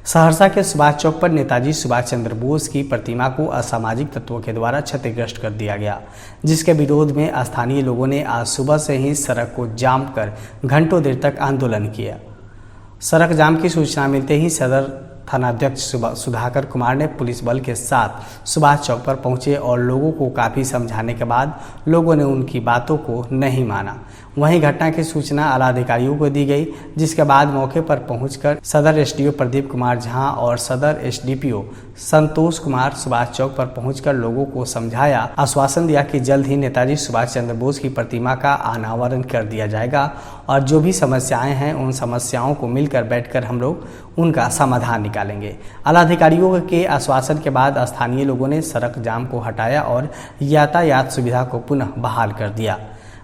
सहरसा के सुभाष चौक पर नेताजी सुभाष चंद्र बोस की प्रतिमा को असामाजिक तत्वों के द्वारा क्षतिग्रस्त कर दिया गया, जिसके विरोध में स्थानीय लोगों ने आज सुबह से ही सड़क को जाम कर घंटों देर तक आंदोलन किया। सड़क जाम की सूचना मिलते ही सदर थानाध्यक्ष सुधाकर कुमार ने पुलिस बल के साथ सुभाष चौक पर पहुंचे और लोगों को काफ़ी समझाने के बाद लोगों ने उनकी बातों को नहीं माना। वहीं घटना की सूचना आला अधिकारियों को दी गई, जिसके बाद मौके पर पहुंचकर सदर एसडीओ प्रदीप कुमार झा और सदर एसडीपीओ संतोष कुमार सुभाष चौक पर पहुंचकर लोगों को समझाया, आश्वासन दिया कि जल्द ही नेताजी सुभाष चंद्र बोस की प्रतिमा का अनावरण कर दिया जाएगा और जो भी समस्याएं हैं उन समस्याओं को मिलकर बैठकर हम लोग उनका समाधान निकालेंगे। आला अधिकारियों के आश्वासन के बाद स्थानीय लोगों ने सड़क जाम को हटाया और यातायात सुविधा को पुनः बहाल कर दिया।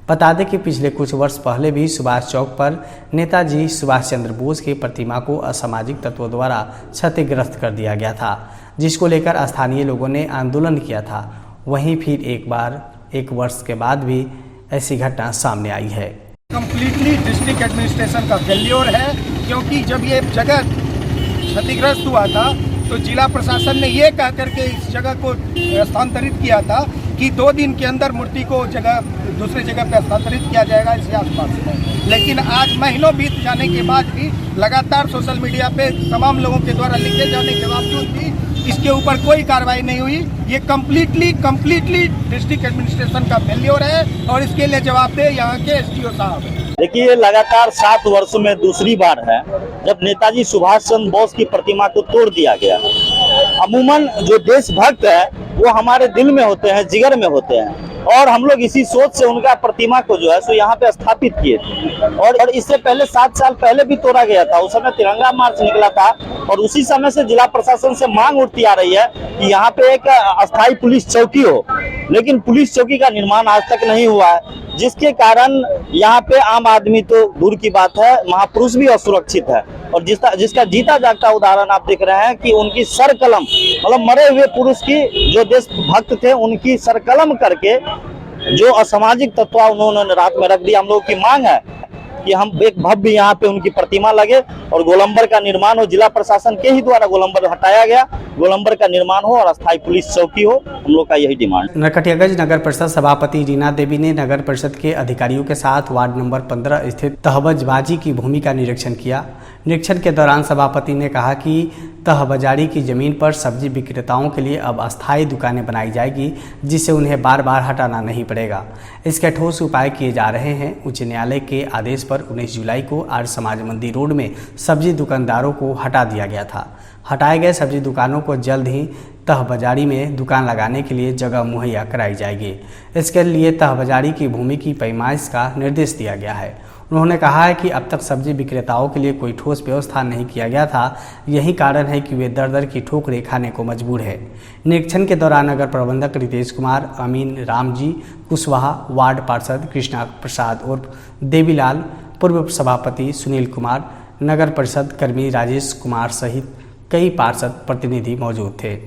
बता दें कि पिछले कुछ वर्ष पहले भी सुभाष चौक पर नेताजी सुभाष चंद्र बोस की प्रतिमा को असामाजिक तत्वों द्वारा क्षतिग्रस्त कर दिया गया था, जिसको लेकर स्थानीय लोगों ने आंदोलन किया था। वहीं फिर एक वर्ष के बाद भी ऐसी घटना सामने आई है। कंप्लीटली डिस्ट्रिक्ट एडमिनिस्ट्रेशन का फेल्योर है, क्योंकि जब ये जगह क्षतिग्रस्त हुआ था तो जिला प्रशासन ने ये कह करके इस जगह को स्थानांतरित किया था कि 2 दिन के अंदर मूर्ति को दूसरे जगह पर स्थानांतरित किया जाएगा इसके आसपास में। लेकिन आज महीनों बीत जाने के बाद भी लगातार सोशल मीडिया पे तमाम लोगों के द्वारा लिखे जाने के बावजूद भी इसके ऊपर कोई कार्रवाई नहीं हुई। ये कम्प्लीटली डिस्ट्रिक्ट एडमिनिस्ट्रेशन का फेल्योर है और इसके लिए जवाबदेह यहाँ के एसडीओ साहब हैं। देखिए, लगातार 7 वर्षों में दूसरी बार है जब नेताजी सुभाष चंद्र बोस की प्रतिमा को तोड़ दिया गया। अमूमन जो देशभक्त है वो हमारे दिल में होते हैं, जिगर में होते हैं, और हम लोग इसी सोच से उनका प्रतिमा को जो है सो यहाँ पे स्थापित किए थे। और इससे पहले 7 साल पहले भी तोड़ा गया था, उस समय तिरंगा मार्च निकला था और उसी समय से जिला प्रशासन से मांग उठती आ रही है कि यहाँ पे एक अस्थायी पुलिस चौकी हो, लेकिन पुलिस चौकी का निर्माण आज तक नहीं हुआ है, जिसके कारण यहाँ पे आम आदमी तो दूर की बात है, महापुरुष भी असुरक्षित है। और जिसका जीता जागता उदाहरण आप देख रहे हैं कि उनकी सरकलम, मतलब मरे हुए पुरुष की जो देशभक्त थे उनकी सरकलम करके जो असामाजिक तत्व उन्होंने रात में रख दिया। हम लोगों की मांग है कि हम एक भव्य यहाँ पे उनकी प्रतिमा लगे और गोलंबर का निर्माण हो। जिला प्रशासन के ही द्वारा गोलंबर हटाया गया, गोलंबर का निर्माण हो और अस्थायी पुलिस चौकी हो। हम लोग का यही डिमांड। नरकटियागंज नगर परिषद सभापति रीना देवी ने नगर परिषद के अधिकारियों के साथ वार्ड नंबर 15 स्थित तहबजारी की भूमि का निरीक्षण किया। निरीक्षण के दौरान सभापति ने कहा कि तहबजारी की जमीन पर सब्जी विक्रेताओं के लिए अब अस्थायी दुकानें बनाई जाएगी, जिससे उन्हें बार बार हटाना नहीं पड़ेगा। इसके ठोस उपाय किए जा रहे हैं। उच्च न्यायालय के आदेश पर 19 जुलाई को आर्य समाज मंदिर रोड में सब्जी दुकानदारों को हटा दिया गया था। हटाए गए सब्जी दुकानों को जल्द ही तहबजारी में दुकान लगाने के लिए जगह मुहैया कराई जाएगी। इसके लिए तहबजारी की भूमि की पैमाइश का निर्देश दिया गया है। उन्होंने कहा है कि अब तक सब्जी विक्रेताओं के लिए कोई ठोस व्यवस्था नहीं किया गया था, यही कारण है कि वे दर दर की ठोकरें खाने को मजबूर है। निरीक्षण के दौरान नगर प्रबंधक रितेश कुमार, अमीन रामजी कुशवाहा, वार्ड पार्षद कृष्णा प्रसाद उर्फ देवीलाल, पूर्व सभापति सुनील कुमार, नगर परिषद कर्मी राजेश कुमार सहित कई पार्षद प्रतिनिधि मौजूद थे।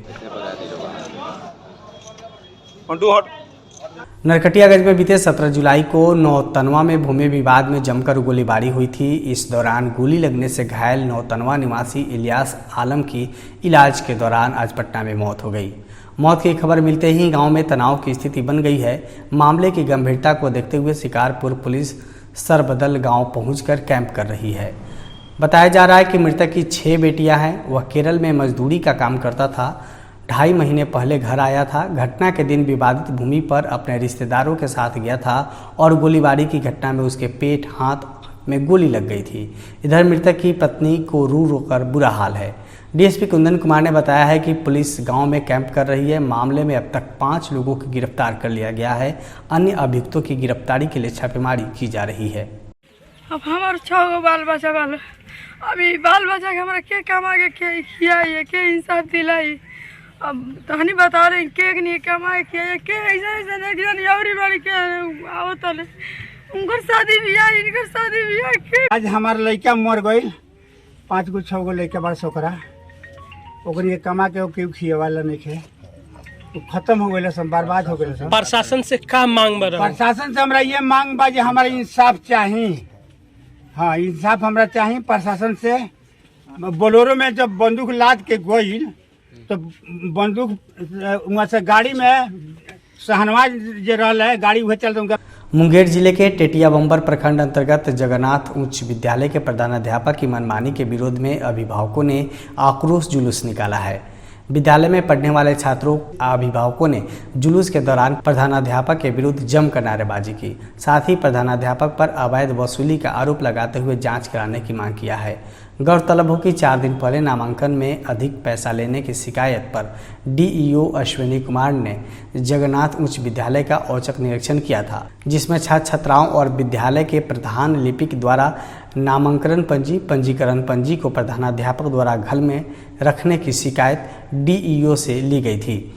नरकटियागंज में बीते 17 जुलाई को नौतनवा में भूमि विवाद में जमकर गोलीबारी हुई थी। इस दौरान गोली लगने से घायल नौतनवा निवासी इलियास आलम की इलाज के दौरान आज पटना में मौत हो गई। मौत की खबर मिलते ही गांव में तनाव की स्थिति बन गई है। मामले की गंभीरता को देखते हुए शिकारपुर पुलिस सरबदल गाँव पहुँचकर कैंप कर रही है। बताया जा रहा है कि मृतक की 6 बेटियां हैं। वह केरल में मजदूरी का काम करता था। 2.5 महीने पहले घर आया था। घटना के दिन विवादित भूमि पर अपने रिश्तेदारों के साथ गया था और गोलीबारी की घटना में उसके पेट, हाथ में गोली लग गई थी। इधर मृतक की पत्नी को रो कर बुरा हाल है। डीएसपी कुंदन कुमार ने बताया है कि पुलिस गांव में कैंप कर रही है। मामले में अब तक 5 लोगों को गिरफ्तार कर लिया गया है। अन्य अभियुक्तों की गिरफ्तारी के लिए छापेमारी की जा रही है। अब हमारे 6 गो बाल बच्चा वाले, अभी बाल बच्चा के हमारा के कमा के खियाई, के इंसाफ दिलाई। अब तहनी बता रहे के नहीं कमाए के ऐसा नहीं और बाड़ी के आओ तले उनकर शादी बियाह, इनकर शादी बियाह के आज हमार लड़का मर गई। 5 गो 6 गो लड़का बड़ सोकरा ओकरी कमा के केहू खिए वाला नहीं खे, खत्म हो गए, सब बर्बाद हो गए। प्रशासन से का मांग बा? प्रशासन से हमरा ये मांग बा जे हमारा इंसाफ चाहिए। हाँ, इंसाफ हमरा चाहिए प्रशासन से। बोलेरो में जब बंदूक लाद के गई तो बंदूक वहाँ से गाड़ी में सहनवाज जो रहल है गाड़ी वह चलते उनका। मुंगेर जिले के टेटिया बम्बर प्रखंड अंतर्गत जगन्नाथ उच्च विद्यालय के प्रधानाध्यापक की मनमानी के विरोध में अभिभावकों ने आक्रोश जुलूस निकाला है। विद्यालय में पढ़ने वाले छात्रों अभिभावकों ने जुलूस के दौरान प्रधानाध्यापक के विरुद्ध जमकर नारेबाजी की। साथ ही प्रधानाध्यापक पर अवैध वसूली का आरोप लगाते हुए जांच कराने की मांग किया है। गौरतलब हो कि 4 दिन पहले नामांकन में अधिक पैसा लेने की शिकायत पर डीईओ अश्विनी कुमार ने जगन्नाथ उच्च विद्यालय का औचक निरीक्षण किया था, जिसमें छात्र छात्राओं और विद्यालय के प्रधान लिपिक द्वारा नामांकन पंजीकरण पंजी को प्रधानाध्यापक द्वारा घर में रखने की शिकायत डीईओ से ली गई थी।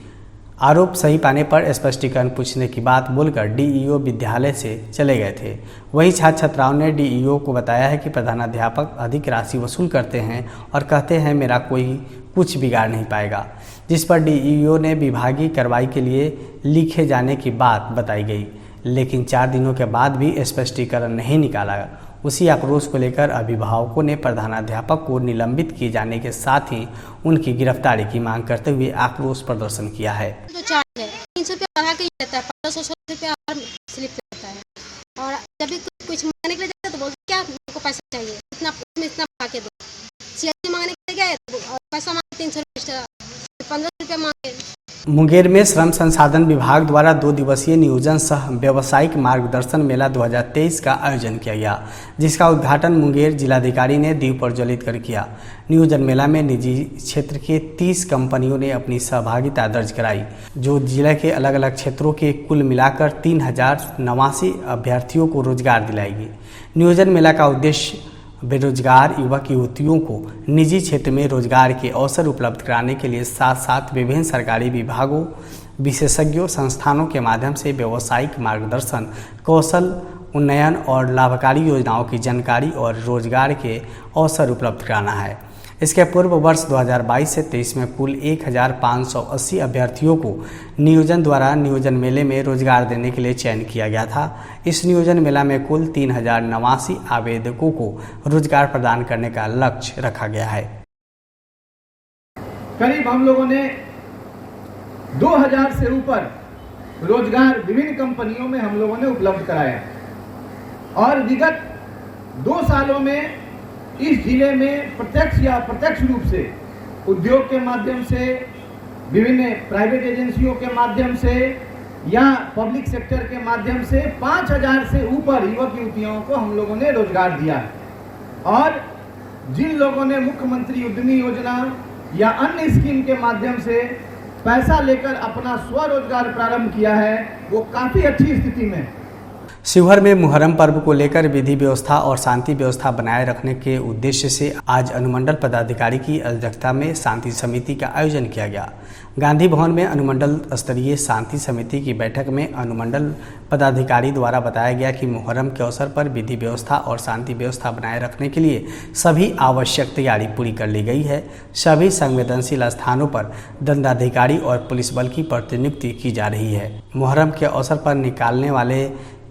आरोप सही पाने पर स्पष्टीकरण पूछने की बात बोलकर डीईओ विद्यालय से चले गए थे। वहीं छात्र छात्राओं ने डीईओ को बताया है कि प्रधानाध्यापक अधिक राशि वसूल करते हैं और कहते हैं मेरा कोई कुछ बिगाड़ नहीं पाएगा, जिस पर डीईओ ने विभागीय कार्रवाई के लिए लिखे जाने की बात बताई गई, लेकिन 4 दिनों के बाद भी स्पष्टीकरण नहीं निकाला। उसी आक्रोश को लेकर अभिभावकों ने प्रधानाध्यापक को निलंबित किए जाने के साथ ही उनकी गिरफ्तारी की मांग करते हुए आक्रोश प्रदर्शन किया है। तो 300 रुपया बढ़ा के देता है, 1500 रुपया और स्लिप देता है, और जब भी कुछ मांगने के लिए जाता है तो बोलते क्या आपको पैसा चाहिए, इतना बढ़ा के दो। सीआईसी मांगने के लिए गए और पैसा मांगे 300 रुपया, 15 रुपया मांगे। मुंगेर में श्रम संसाधन विभाग द्वारा 2 दिवसीय नियोजन सह व्यावसायिक मार्गदर्शन मेला 2023 का आयोजन किया गया, जिसका उद्घाटन मुंगेर जिलाधिकारी ने दीप प्रज्वलित कर किया। नियोजन मेला में निजी क्षेत्र के 30 कंपनियों ने अपनी सहभागिता दर्ज कराई, जो जिले के अलग अलग क्षेत्रों के कुल मिलाकर 3089 अभ्यर्थियों को रोजगार दिलाएगी। नियोजन मेला का उद्देश्य बेरोजगार युवक युवतियों को निजी क्षेत्र में रोजगार के अवसर उपलब्ध कराने के लिए साथ साथ विभिन्न सरकारी विभागों, विशेषज्ञों, संस्थानों के माध्यम से व्यावसायिक मार्गदर्शन, कौशल उन्नयन और लाभकारी योजनाओं की जानकारी और रोजगार के अवसर उपलब्ध कराना है। इसके पूर्व वर्ष 2022 से 23 में कुल 1580 अभ्यर्थियों को नियोजन द्वारा नियोजन मेले में रोजगार देने के लिए चयन किया गया था। इस नियोजन मेला में कुल 3089 आवेदकों को रोजगार प्रदान करने का लक्ष्य रखा गया है। करीब हम लोगों ने 2000 से ऊपर रोजगार विभिन्न कंपनियों में हम लोगों ने उपलब्ध कराया और विगत 2 सालों में इस जिले में प्रत्यक्ष या अप्रत्यक्ष रूप से उद्योग के माध्यम से, विभिन्न प्राइवेट एजेंसियों के माध्यम से या पब्लिक सेक्टर के माध्यम से 5000 से ऊपर युवक युवतियों को हम लोगों ने रोजगार दिया है। और जिन लोगों ने मुख्यमंत्री उद्यमी योजना या अन्य स्कीम के माध्यम से पैसा लेकर अपना स्वरोजगार प्रारंभ किया है, वो काफ़ी अच्छी स्थिति में। शिवहर में मुहर्रम पर्व को लेकर विधि व्यवस्था और शांति व्यवस्था बनाए रखने के उद्देश्य से आज अनुमंडल पदाधिकारी की अध्यक्षता में शांति समिति का आयोजन किया गया। गांधी भवन में अनुमंडल स्तरीय शांति समिति की बैठक में अनुमंडल पदाधिकारी द्वारा बताया गया कि मुहर्रम के अवसर पर विधि व्यवस्था और शांति व्यवस्था बनाए रखने के लिए सभी आवश्यक तैयारी पूरी कर ली गई है। सभी संवेदनशील स्थानों पर दंडाधिकारी और पुलिस बल की प्रतिनियुक्ति की जा रही है। मुहर्रम के अवसर पर निकालने वाले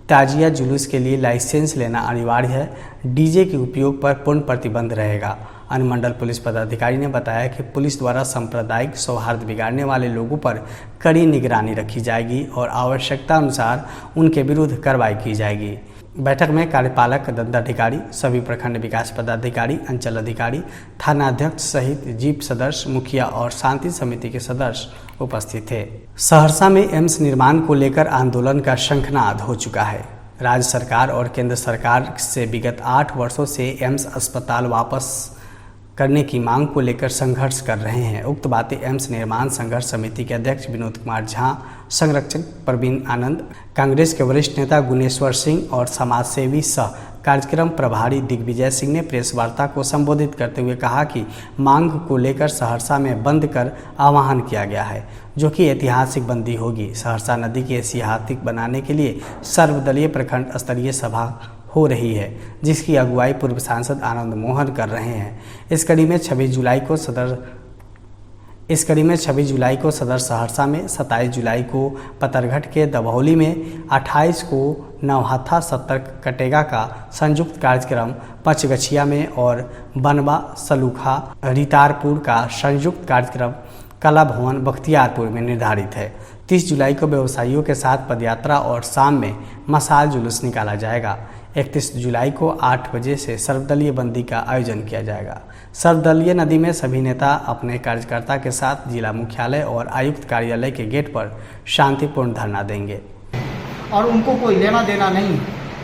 ताजिया जुलूस के लिए लाइसेंस लेना अनिवार्य है। डीजे के उपयोग पर पूर्ण प्रतिबंध रहेगा। अनुमंडल पुलिस पदाधिकारी ने बताया कि पुलिस द्वारा सांप्रदायिक सौहार्द बिगाड़ने वाले लोगों पर कड़ी निगरानी रखी जाएगी और आवश्यकता अनुसार उनके विरुद्ध कार्रवाई की जाएगी। बैठक में कार्यपालक दंडाधिकारी, सभी प्रखंड विकास पदाधिकारी, अंचल अधिकारी, थाना अध्यक्ष सहित जीप सदस्य, मुखिया और शांति समिति के सदस्य उपस्थित थे। सहरसा में एम्स निर्माण को लेकर आंदोलन का शंखनाद हो चुका है। राज्य सरकार और केंद्र सरकार से विगत 8 वर्षों से एम्स अस्पताल वापस करने की मांग को लेकर संघर्ष कर रहे हैं। उक्त बातें एम्स निर्माण संघर्ष समिति के अध्यक्ष विनोद कुमार झा, संरक्षक प्रवीण आनंद, कांग्रेस के वरिष्ठ नेता गुनेश्वर सिंह और समाजसेवी सह कार्यक्रम प्रभारी दिग्विजय सिंह ने प्रेस वार्ता को संबोधित करते हुए कहा कि मांग को लेकर सहरसा में बंद कर आह्वान किया गया है, जो कि ऐतिहासिक बंदी होगी। सहरसा नदी के ऐतिहासिक बनाने के लिए सर्वदलीय प्रखंड स्तरीय सभा हो रही है, जिसकी अगुवाई पूर्व सांसद आनंद मोहन कर रहे हैं। इस कड़ी में 26 जुलाई को सदर इस कड़ी में 26 जुलाई को सदर सहरसा में, 27 जुलाई को पतरघट के दभौली में, 28 को नवहथा सत्तर कटेगा का संयुक्त कार्यक्रम पंचगछिया में और बनवा सलूखा रितारपुर का संयुक्त कार्यक्रम कला भवन बख्तियारपुर में निर्धारित है। 30 जुलाई को व्यवसायियों के साथ पदयात्रा और शाम में मशाल जुलूस निकाला जाएगा। 31 जुलाई को 8 बजे से सर्वदलीय बंदी का आयोजन किया जाएगा। सर्वदलीय नदी में सभी नेता अपने कार्यकर्ता के साथ जिला मुख्यालय और आयुक्त कार्यालय के गेट पर शांतिपूर्ण धरना देंगे और उनको कोई लेना देना नहीं।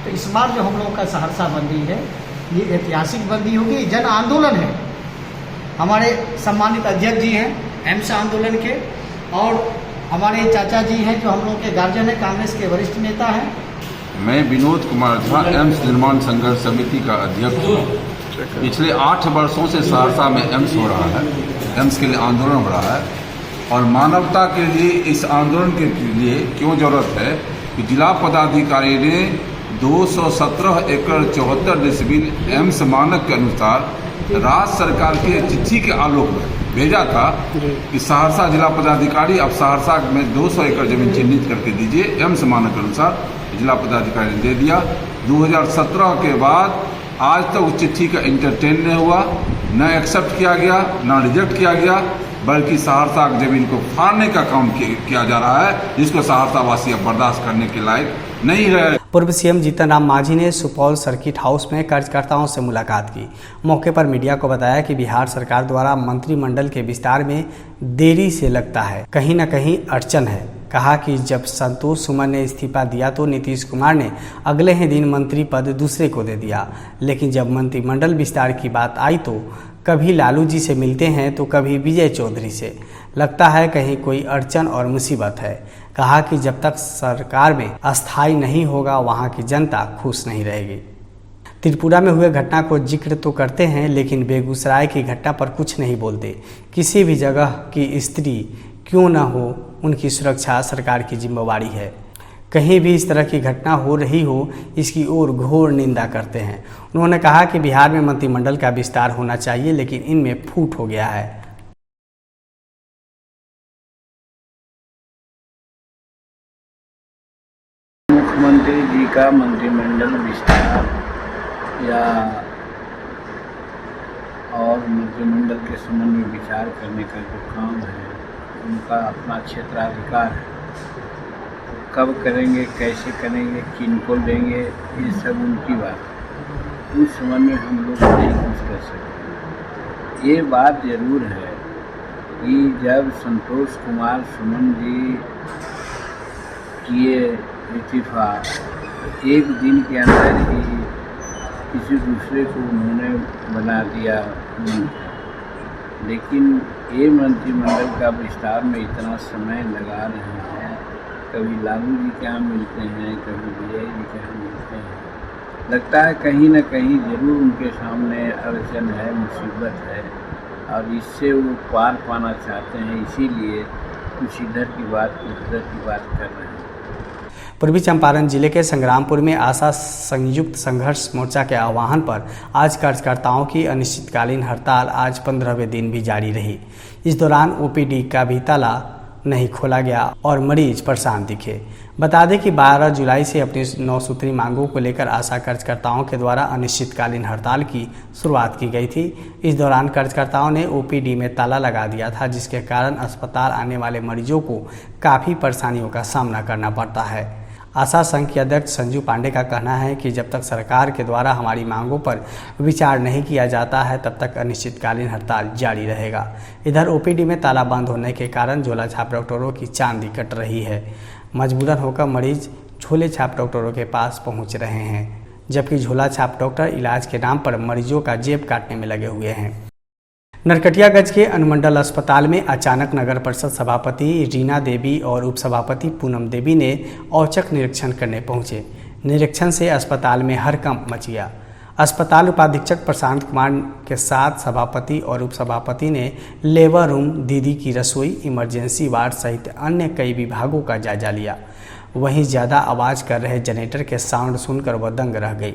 तो इस बार जो हम लोगों का सहरसा बंदी है, ये ऐतिहासिक बंदी होगी, जन आंदोलन है। हमारे सम्मानित अध्यक्ष जी हैं एम्स आंदोलन के, और हमारे चाचा जी हैं जो हम लोग के गार्जियन हैं, कांग्रेस के वरिष्ठ नेता हैं। मैं विनोद कुमार झा एम्स निर्माण संघर्ष समिति का अध्यक्ष हूँ। पिछले 8 वर्षों से सहरसा में एम्स हो रहा है, एम्स के लिए आंदोलन हो रहा है, और मानवता के लिए इस आंदोलन के लिए क्यों जरूरत है कि जिला पदाधिकारी ने 217 एकड़ 74 डेसिबल एम्स मानक के अनुसार राज्य सरकार के चिट्ठी के आलोक में भेजा था कि सहरसा जिला पदाधिकारी अब सहरसा में 200 एकड़ जमीन चिन्हित करके दीजिए एम्स मानक के अनुसार। जिला पदाधिकारी ने दे दिया। 2017 के बाद आज तक उस चिट्ठी का इंटरटेन नहीं हुआ, न एक्सेप्ट किया गया, न रिजेक्ट किया गया, बल्कि सहरसा की जमीन को फाड़ने का काम किया जा रहा है, जिसको सहरसा वासी अब बर्दाश्त करने के लायक नहीं रहे। पूर्व सीएम जीतन राम मांझी ने सुपौल सर्किट हाउस में कार्यकर्ताओं से मुलाकात की। मौके पर मीडिया को बताया कि बिहार सरकार द्वारा मंत्रिमंडल के विस्तार में देरी से लगता है, कहीं न कहीं अड़चन है। कहा कि जब संतोष सुमन ने इस्तीफा दिया तो नीतीश कुमार ने अगले ही दिन मंत्री पद दूसरे को दे दिया, लेकिन जब मंत्रिमंडल विस्तार की बात आई तो कभी लालू जी से मिलते हैं तो कभी विजय चौधरी से। लगता है कहीं कोई अड़चन और मुसीबत है। कहा कि जब तक सरकार में अस्थायी नहीं होगा वहां की जनता खुश नहीं रहेगी। त्रिपुरा में हुए घटना को जिक्र तो करते हैं, लेकिन बेगूसराय की घटना पर कुछ नहीं बोलते। किसी भी जगह की स्त्री क्यों न हो, उनकी सुरक्षा सरकार की जिम्मेवारी है। कहीं भी इस तरह की घटना हो रही हो, इसकी ओर घोर निंदा करते हैं। उन्होंने कहा कि बिहार में मंत्रिमंडल का विस्तार होना चाहिए, लेकिन इनमें फूट हो गया है। मुख्यमंत्री जी का मंत्रिमंडल विस्तार या और मंत्रिमंडल के संबंध में विचार करने का जो काम है, उनका अपना क्षेत्राधिकार है। कब करेंगे, कैसे करेंगे, किनको देंगे, ये सब उनकी बात है। उस संबंध में हम लोग नहीं कुछ कर सकते। ये बात जरूर है कि जब संतोष कुमार सुमन जी किए इस्तीफा, एक दिन के अंदर ही किसी दूसरे को उन्होंने बना दिया मंत्री। लेकिन ये मंत्रिमंडल का विस्तार में इतना समय लगा रहे हैं। कभी लालू जी के यहाँ मिलते हैं, कभी विजय जी के यहाँ मिलते हैं। लगता है कहीं न कहीं जरूर उनके सामने अड़चन है, मुसीबत है, और इससे वो पार पाना चाहते हैं। इसीलिए कुछ इधर की बात, कुछ उधर की बात कर रहे हैं। पूर्वी चंपारण जिले के संग्रामपुर में आशा संयुक्त संघर्ष मोर्चा के आह्वान पर आज कार्यकर्ताओं की अनिश्चितकालीन हड़ताल आज 15वें दिन भी जारी रही। इस दौरान ओपीडी का भी ताला नहीं खोला गया और मरीज परेशान दिखे। बता दें कि 12 जुलाई से अपनी 9 सूत्री मांगों को लेकर आशा कार्यकर्ताओं के द्वारा अनिश्चितकालीन हड़ताल की शुरुआत की गई थी। इस दौरान कार्यकर्ताओं ने ओपीडी में ताला लगा दिया था, जिसके कारण अस्पताल आने वाले मरीजों को काफ़ी परेशानियों का सामना करना पड़ता है। आशा संघ के अध्यक्ष संजू पांडे का कहना है कि जब तक सरकार के द्वारा हमारी मांगों पर विचार नहीं किया जाता है, तब तक अनिश्चितकालीन हड़ताल जारी रहेगा। इधर ओपीडी में ताला बंद होने के कारण झोला छाप डॉक्टरों की चांदी कट रही है। मजबूरन होकर मरीज झोले छाप डॉक्टरों के पास पहुंच रहे हैं, जबकि झोला छाप डॉक्टर इलाज के नाम पर मरीजों का जेब काटने में लगे हुए हैं। नरकटियागंज के अनुमंडल अस्पताल में अचानक नगर परिषद सभापति रीना देवी और उपसभापति पूनम देवी ने औचक निरीक्षण करने पहुंचे। निरीक्षण से अस्पताल में हड़कंप मच गया। अस्पताल उपाधीक्षक प्रशांत कुमार के साथ सभापति और उपसभापति ने लेबर रूम, दीदी की रसोई, इमरजेंसी वार्ड सहित अन्य कई विभागों का जायजा लिया। वहीं ज़्यादा आवाज़ कर रहे जनरेटर के साउंड सुनकर वह दंग रह गई।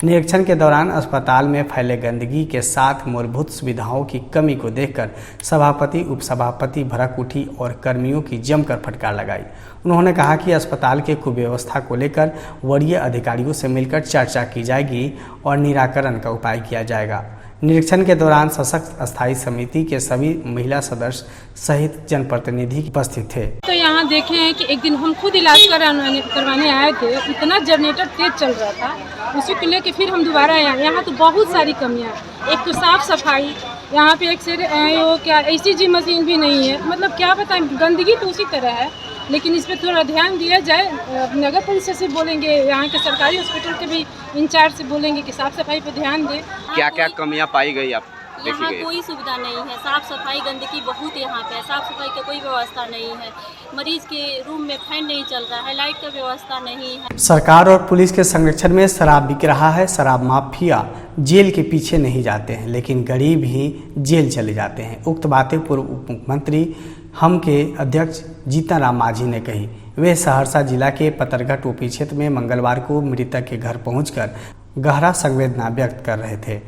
निरीक्षण के दौरान अस्पताल में फैले गंदगी के साथ मूलभूत सुविधाओं की कमी को देखकर सभापति, उपसभापति भड़क उठी और कर्मियों की जमकर फटकार लगाई। उन्होंने कहा कि अस्पताल के कुव्यवस्था को लेकर वरीय अधिकारियों से मिलकर चर्चा की जाएगी और निराकरण का उपाय किया जाएगा। निरीक्षण के दौरान सशक्त अस्थायी समिति के सभी महिला सदस्य सहित जनप्रतिनिधि उपस्थित थे। तो यहाँ देखे हैं कि एक दिन हम खुद इलाज करवाने आए थे, इतना जनरेटर तेज चल रहा था, उसी को लेके फिर हम दोबारा आए। यहाँ तो बहुत सारी कमियाँ, एक तो साफ सफाई, यहाँ पे एक से क्या ECG मशीन भी नहीं है, मतलब क्या बताएं, गंदगी तो उसी तरह है, लेकिन इस पर थोड़ा ध्यान दिया जाए। नगर परिषद से बोलेंगे, यहाँ के सरकारी हॉस्पिटल के भी इंचार्ज से बोलेंगे कि साफ सफाई पर ध्यान दें। क्या क्या कमियाँ पाई गई आप? यहाँ कोई सुविधा नहीं है, साफ सफाई, गंदगी बहुत यहाँ पे है, साफ सफाई की कोई व्यवस्था नहीं है, मरीज के रूम में फैन नहीं चल रहा है, लाइट का व्यवस्था नहीं है। सरकार और पुलिस के संरक्षण में शराब बिक रहा है। शराब माफिया जेल के पीछे नहीं जाते हैं, लेकिन गरीब ही जेल चले जाते हैं। उक्त बातें पूर्व उप मुख्यमंत्री हम के अध्यक्ष जीतन राम मांझी ने कही। वे सहरसा जिला के पतरघट ओपी क्षेत्र में मंगलवार को मृतक के घर पहुंचकर गहरा संवेदना व्यक्त कर रहे थे।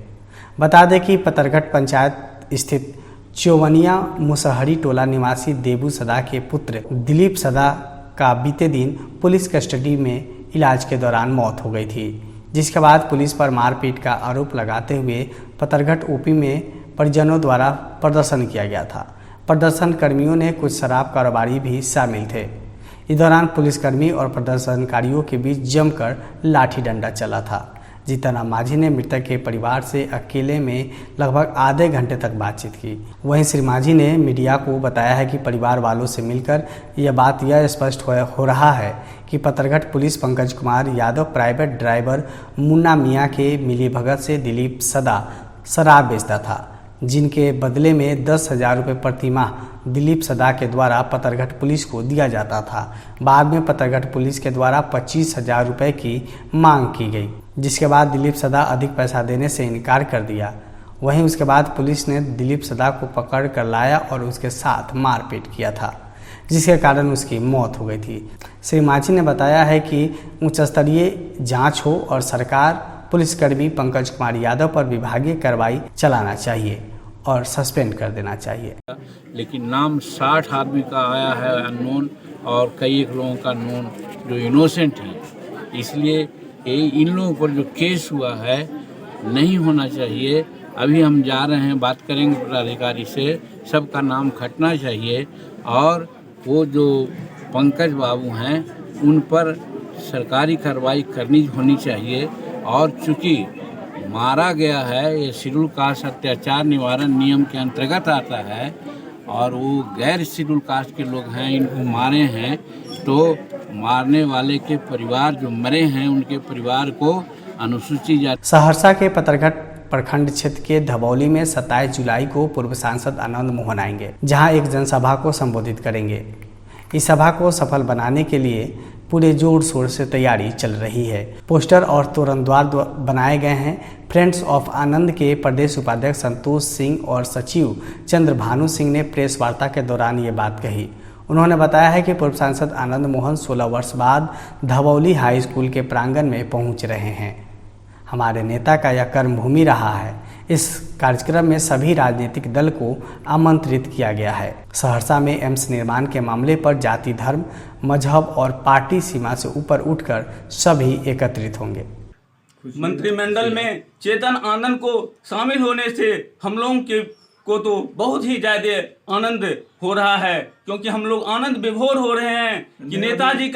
बता दें कि पतरघट पंचायत स्थित चौवनिया मुसहरी टोला निवासी देबू सदा के पुत्र दिलीप सदा का बीते दिन पुलिस कस्टडी में इलाज के दौरान मौत हो गई थी, जिसके बाद पुलिस पर मारपीट का आरोप लगाते हुए पतरघट ओपी में परिजनों द्वारा प्रदर्शन किया गया था। प्रदर्शन कर्मियों ने कुछ शराब कारोबारी भी शामिल थे। इस दौरान पुलिसकर्मी और प्रदर्शनकारियों के बीच जमकर लाठी डंडा चला था। जीतन राम मांझी ने मृतक के परिवार से अकेले में लगभग आधे घंटे तक बातचीत की। वहीं श्री मांझी ने मीडिया को बताया है कि परिवार वालों से मिलकर यह स्पष्ट हो रहा है कि Patarghat police Pankaj Kumar Yadav private driver Munna मियाँ के मिलीभगत से दिलीप सदा शराब बेचता था, जिनके बदले में 10,000 रुपये प्रति माह दिलीप सदा के द्वारा पतरघट पुलिस को दिया जाता था। बाद में पतरघट पुलिस के द्वारा 25,000 रुपये की मांग की गई, जिसके बाद दिलीप सदा अधिक पैसा देने से इनकार कर दिया। वहीं उसके बाद पुलिस ने दिलीप सदा को पकड़ कर लाया और उसके साथ मारपीट किया था, जिसके कारण उसकी मौत हो गई थी। श्री मांझी ने बताया है कि उच्च स्तरीय जाँच हो और सरकार पुलिसकर्मी पंकज कुमार यादव पर विभागीय कार्रवाई चलाना चाहिए और सस्पेंड कर देना चाहिए। लेकिन नाम 60 आदमी का आया है अननोन, और कई एक लोगों का नोन जो इनोसेंट है, इसलिए इन लोगों पर जो केस हुआ है नहीं होना चाहिए। अभी हम जा रहे हैं, बात करेंगे पदाधिकारी से, सबका नाम खटना चाहिए और वो जो पंकज बाबू हैं उन पर सरकारी कार्रवाई करनी होनी चाहिए। और चूँकि मारा गया है, ये शेड्यूल कास्ट अत्याचार निवारण नियम के अंतर्गत आता है और वो गैर शेड्यूल कास्ट के लोग हैं, इनको मारे हैं, तो मारने वाले के परिवार जो मरे हैं उनके परिवार को अनुसूचित जाति। सहरसा के पतरघट प्रखंड क्षेत्र के धबौली में 27 जुलाई को पूर्व सांसद आनंद मोहन आएंगे, जहां एक जनसभा को संबोधित करेंगे। इस सभा को सफल बनाने के लिए पूरे जोर शोर से तैयारी चल रही है। पोस्टर और तोरण द्वार बनाए गए हैं। फ्रेंड्स ऑफ आनंद के प्रदेश उपाध्यक्ष संतोष सिंह और सचिव चंद्रभानु सिंह ने प्रेस वार्ता के दौरान ये बात कही। उन्होंने बताया है कि पूर्व सांसद आनंद मोहन 16 वर्ष बाद धबौली हाई स्कूल के प्रांगण में पहुंच रहे हैं। हमारे नेता का यह कर्मभूमि रहा है। इस कार्यक्रम में सभी राजनीतिक दल को आमंत्रित किया गया है। सहरसा में एम्स निर्माण के मामले पर जाति, धर्म, मजहब और पार्टी सीमा से ऊपर उठकर सभी एकत्रित होंगे। मंत्रिमंडल में चेतन आनंद को शामिल होने से हम लोगों को तो बहुत ही ज्यादा आनंद हो रहा है, क्योंकि हम लोग आनंद विभोर हो रहे हैं कि नेताजी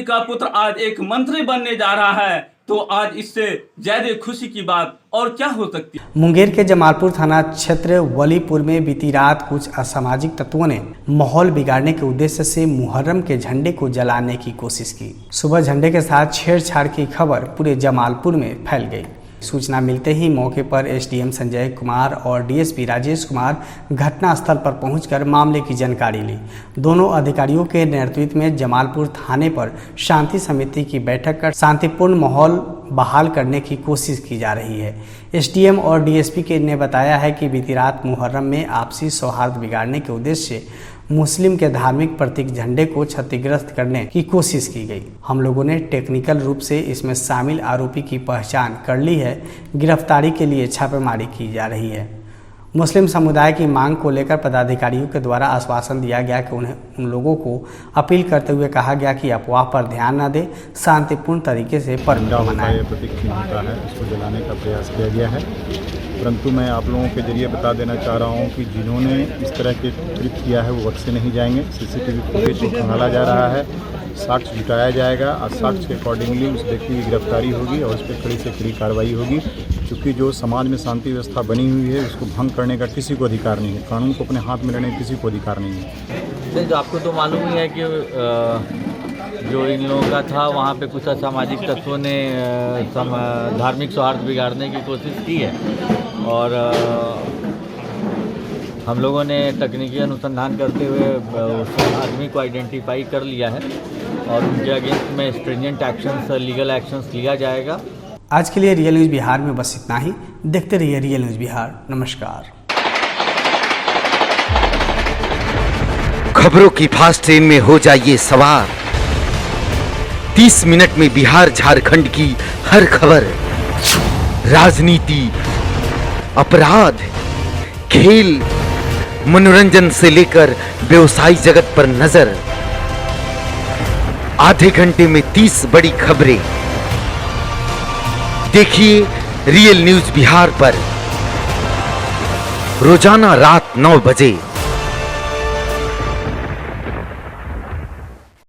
का पुत्र आज एक मंत्री बनने जा रहा है। तो आज इससे ज्यादा खुशी की बात और क्या हो सकती है। मुंगेर के जमालपुर थाना क्षेत्र वलीपुर में बीती रात कुछ असामाजिक तत्वों ने माहौल बिगाड़ने के उद्देश्य से मुहर्रम के झंडे को जलाने की कोशिश की। सुबह झंडे के साथ छेड़छाड़ की खबर पूरे जमालपुर में फैल गई। सूचना मिलते ही मौके पर एसडीएम संजय कुमार और डीएसपी राजेश कुमार घटनास्थल पर पहुंचकर मामले की जानकारी ली। दोनों अधिकारियों के नेतृत्व में जमालपुर थाने पर शांति समिति की बैठक कर शांतिपूर्ण माहौल बहाल करने की कोशिश की जा रही है। एसडीएम और डीएसपी ने बताया है कि बीती रात मुहर्रम में आपसी सौहार्द बिगाड़ने के उद्देश्य से मुस्लिम के धार्मिक प्रतीक झंडे को क्षतिग्रस्त करने की कोशिश की गई। हम लोगों ने टेक्निकल रूप से इसमें शामिल आरोपी की पहचान कर ली है। गिरफ्तारी के लिए छापेमारी की जा रही है। मुस्लिम समुदाय की मांग को लेकर पदाधिकारियों के द्वारा आश्वासन दिया गया कि उन्हें उन लोगों को अपील करते हुए कहा गया कि अफवाह पर ध्यान न दें, शांतिपूर्ण तरीके से पर्व मनाएं। प्रतीक होता है उसको जलाने का प्रयास किया गया है, परंतु मैं आप लोगों के जरिए बता देना चाह रहा हूं कि जिन्होंने इस तरह के कृत्य किया है वो वक्त से नहीं जाएंगे। सीसीटीवी फुटेज को खंगाला जा रहा है, साक्ष्य जुटाया जाएगा और साक्ष्य के अकॉर्डिंगली उस व्यक्ति की गिरफ्तारी होगी और उस पर कड़ी से कड़ी कार्रवाई होगी, क्योंकि जो समाज में शांति व्यवस्था बनी हुई है उसको भंग करने का किसी को अधिकार नहीं है। कानून को अपने हाथ में लेने का किसी को अधिकार नहीं है। तो आपको तो मालूम ही है कि जो इन लोगों का था वहाँ पे कुछ असामाजिक तत्वों ने धार्मिक सौहार्द बिगाड़ने की कोशिश की है और हम लोगों ने तकनीकी अनुसंधान करते हुए उस आदमी को आइडेंटिफाई कर लिया है और उनके अगेंस्ट में स्ट्रिंजेंट एक्शंस, लीगल एक्शंस लिया जाएगा। आज के लिए रियल न्यूज़ बिहार में बस इतना ही। देखते रहिए रियल न्यूज़ बिहार। नमस्कार। खबरों की फास्ट ट्रेन में हो जाइए सवार। 30 मिनट में बिहार झारखंड की हर खबर, राजनीति, अपराध, खेल, मनोरंजन से लेकर व्यवसायी जगत पर नजर। आधे घंटे में 30 बड़ी खबरें। देखिए रियल न्यूज़ बिहार पर रोजाना रात 9 बजे।